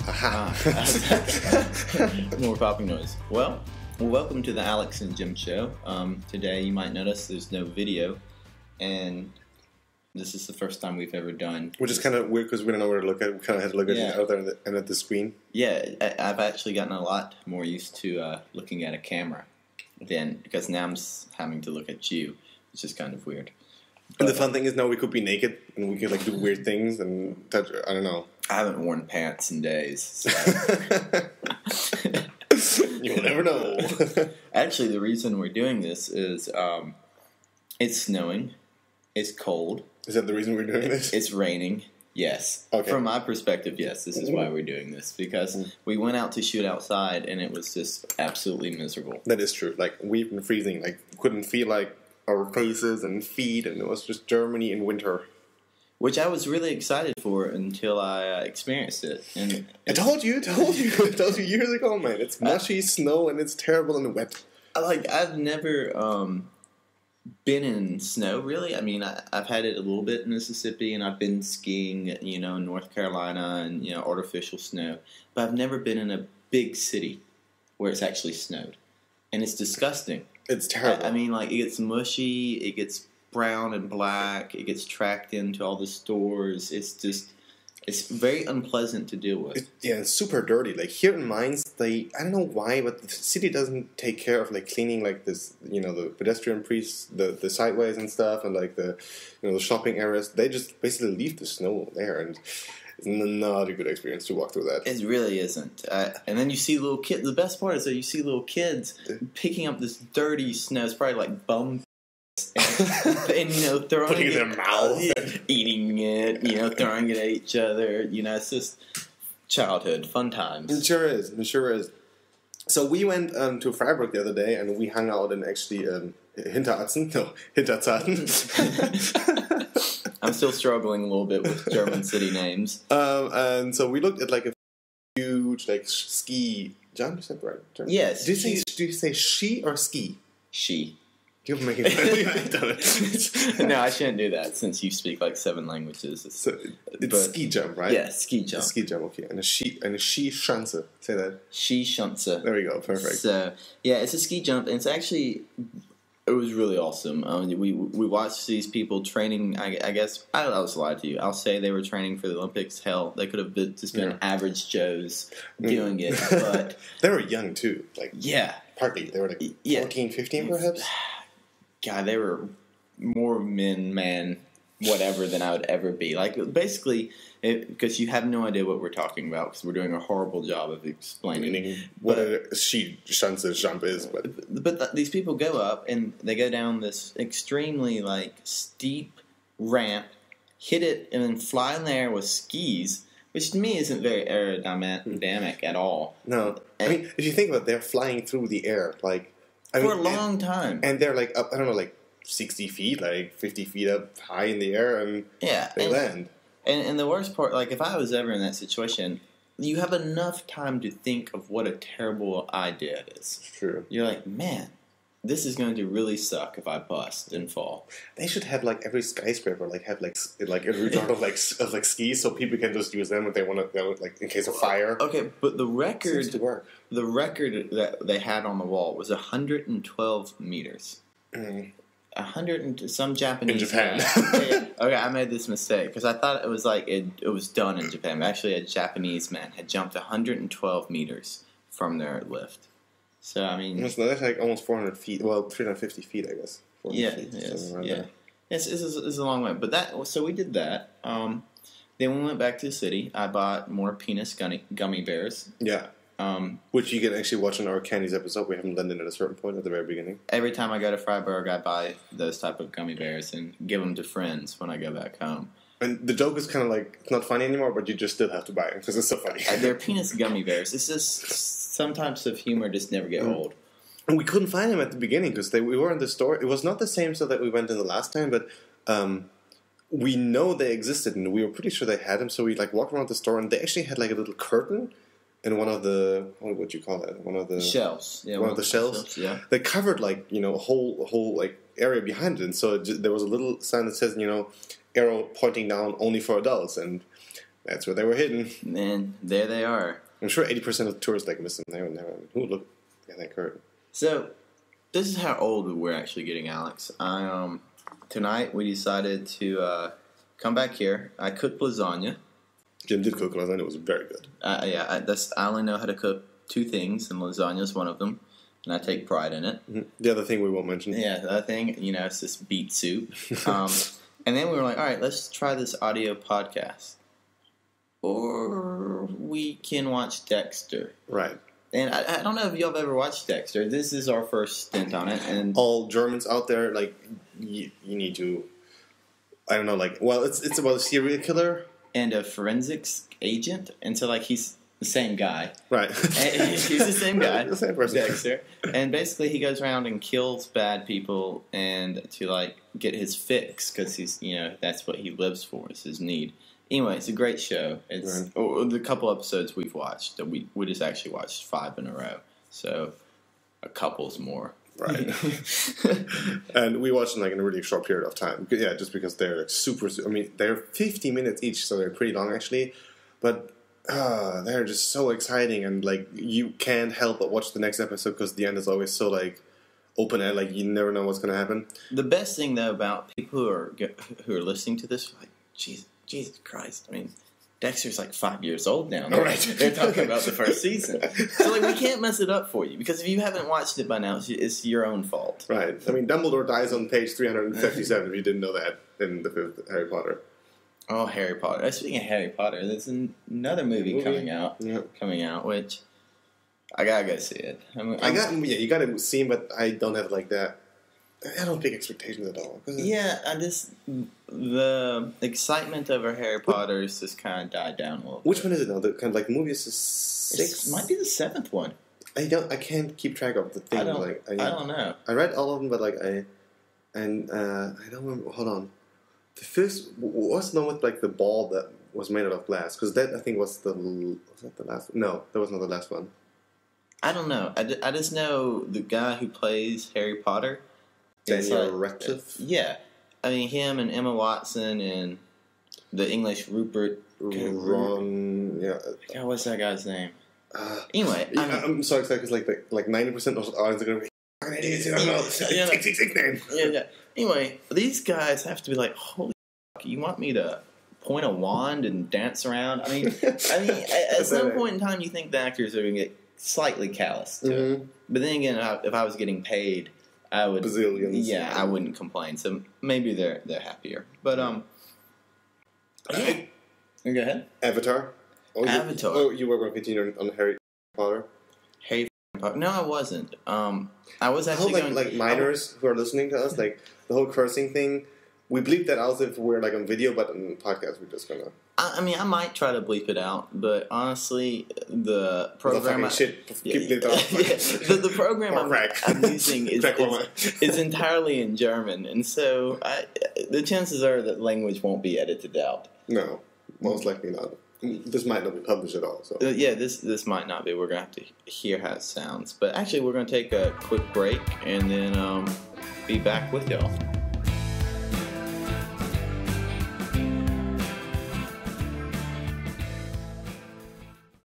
Aha. More popping noise. Well, welcome to the Alex and Jim Show. Today you might notice there's no video, and this is the first time we've ever done. Which is kind of weird because we don't know where to look at. We kind of had to look at Yeah. it out there and at the screen. Yeah, I've actually gotten a lot more used to looking at a camera than, because now I'm having to look at you, which is kind of weird. And the fun thing is now we could be naked and we could like do weird things and touch. I don't know. I haven't worn pants in days. So. You'll never know. Actually, the reason we're doing this is it's snowing, it's cold. Is that the reason we're doing this? It's raining. Yes. Okay. From my perspective, yes, this is why we're doing this. Because we went out to shoot outside and it was just absolutely miserable. That is true. Like, we've been freezing. Like, couldn't feel like our faces and feet, and it was just Germany in winter. Which I was really excited for until I experienced it. And I told you years ago, man. It's mushy snow and it's terrible and wet. I've never been in snow, really. I mean, I've had it a little bit in Mississippi, and I've been skiing, in North Carolina, and, artificial snow. But I've never been in a big city where it's actually snowed. And it's disgusting. It's terrible. I mean, it gets mushy, it gets brown and black, it gets tracked into all the stores. It's very unpleasant to deal with. It's super dirty. Like, here in Mainz, I don't know why, but the city doesn't take care of, like, cleaning, like, this, the pedestrian the sideways and stuff, and, like, the shopping areas. They just basically leave the snow there, and it's not a good experience to walk through that. It really isn't. And then you see little kids. The best part is that you see little kids picking up this dirty snow. It's probably like bum and throwing Putting it it in their mouth. Eating it, throwing it at each other. It's just childhood, fun times. It sure is. So we went to Freiburg the other day, and we hung out in actually Hinterzarten. I'm still struggling a little bit with German city names. And so we looked at like a huge ski jump. Is that right? Yes. Do you say she or ski? She. You're making fun of me. No, I shouldn't do that since you speak like 7 languages. It's ski jump, right? Yeah, ski jump. Ski jump, okay. And a Skischanze. Say that. Skischanze. There we go. Perfect. So yeah, it's a ski jump, and it was really awesome. We watched these people training. I guess I'll just lie to you. I'll say they were training for the Olympics. Hell, they could have just been average Joes doing it, but they were young too. Partly they were 14, 15 perhaps. God, they were more man, whatever than I would ever be. Basically, because you have no idea what we're talking about, because we're doing a horrible job of explaining what a Skischanze jump is. But these people go up, and they go down this extremely, steep ramp, hit it, and then fly in the air with skis, which to me isn't very aerodynamic at all. No. I mean, if you think about it, they're flying through the air, for a long time. And they're up, 60 feet, 50 feet up high in the air, and they land. And the worst part, if I was ever in that situation, you have enough time to think of what a terrible idea it is. True. You're like, man, this is going to really suck if I bust and fall. They should have every skyscraper have a resort of skis, so people can just use them if they want to, in case of fire. Okay, but the record Seems to work. The record that they had on the wall was 112 meters. 100 and some Japanese. In Japan. Okay, I made this mistake because I thought it was it was done in Japan. But actually, a Japanese man had jumped 112 meters from their lift. So I mean, that's almost 400 feet. Well, 350 feet, I guess. Yeah, Yes, it's a long way. But so we did that. Then we went back to the city. I bought more penis gummy bears. Yeah. Which you can actually watch in our candies episode. We haven't done it at a certain point at the very beginning. Every time I go to Freiburg, I buy those type of gummy bears and give them to friends when I go back home. And the joke is kind of it's not funny anymore, but you just still have to buy them because it's so funny. They're penis gummy bears. It's just some types of humor just never get old. And we couldn't find them at the beginning because we were in the store. It was not the same store that we went in the last time, but we know they existed and we were pretty sure they had them. So we walked around the store and they actually had a little curtain in one of the what do you call that? One of the shelves. Yeah, one of the shelves. Yeah, they covered a whole area behind it, and so there was a little sign that says arrow pointing down only for adults, and That's where they were hidden. And there they are. I'm sure 80% of tourists like miss them. They would never. Who would look at that curtain? So, this is how old we're actually getting, Alex. Tonight we decided to come back here. I cooked lasagna. Jim did cook lasagna. It was very good. I only know how to cook 2 things, and lasagna is one of them. And I take pride in it. Mm-hmm. The other thing we won't mention. Yeah, the other thing, it's this beet soup. And then we were like, all right, let's try this audio podcast. Or we can watch Dexter. Right. And I don't know if y'all have ever watched Dexter. This is our first stint on it. And all Germans out there, like, you need to, I don't know, like, well, it's about a serial killer. And a forensics agent. And so, like, he's the same guy. Right. And he's the same guy. The same person. Dexter. And basically he goes around and kills bad people and to, like, get his fix. Because he's, that's what he lives for, is his need. Anyway, it's a great show. It's the couple episodes we've watched. We just actually watched 5 in a row. So, a couple's more. Right. And we watched them like in a really short period of time. Yeah, just because they're like super. I mean, they're 50 minutes each, so they're pretty long actually. But they're just so exciting, and like you can't help but watch the next episode because the end is always so like open and like you never know what's going to happen. The best thing though about people who are listening to this, like Jesus Christ! I mean, Dexter's like 5 years old now. Right. They're talking about the first season. So, like, we can't mess it up for you. Because if you haven't watched it by now, it's your own fault. Right. I mean, Dumbledore dies on page 357, if you didn't know that, in the 5th Harry Potter. Oh, Harry Potter. Speaking of Harry Potter, there's another movie coming out, which I gotta go see it. You gotta see him, but I don't have, like, that. I don't have big expectations at all. Yeah, the excitement over Harry Potter has just kind of died down a little bit. Which one is it now? The kind of like movie is the 6th? It might be the 7th one. I can't keep track of the things. I don't know. I read all of them, but like I don't remember. Hold on. The first was the one with like the ball that was made out of glass, because that I think was that the last? No, that was not the last one. I don't know. I just know the guy who plays Harry Potter. Daniel Radcliffe? Yeah. I mean, him and Emma Watson and the English Rupert. Ron, yeah. God, what's that guy's name? Anyway. I'm so excited because like 90% of the audience are going to be fucking idiots. I don't know. Six name. Yeah. Anyway, these guys have to be like, holy fuck, you want me to point a wand and dance around? I mean, at some point in time, you think the actors are going to get slightly callous to it. But then again, if I was getting paid, I would. Bazillions. Yeah, I wouldn't complain. So maybe they're happier. But yeah. Go ahead. Avatar. Avatar. You were going to continue on Harry Potter. Harry Potter. No, I wasn't. I was actually going like minors who are listening to us, like the whole cursing thing. We bleep that out if we're like on video, but on the podcast we're just gonna. I mean, I might try to bleep it out, but honestly, the program the program I'm using is entirely in German, and so the chances are that language won't be edited out. No, most likely not. This might not be published at all. So this might not be. We're gonna have to hear how it sounds, but actually, we're gonna take a quick break and then be back with y'all.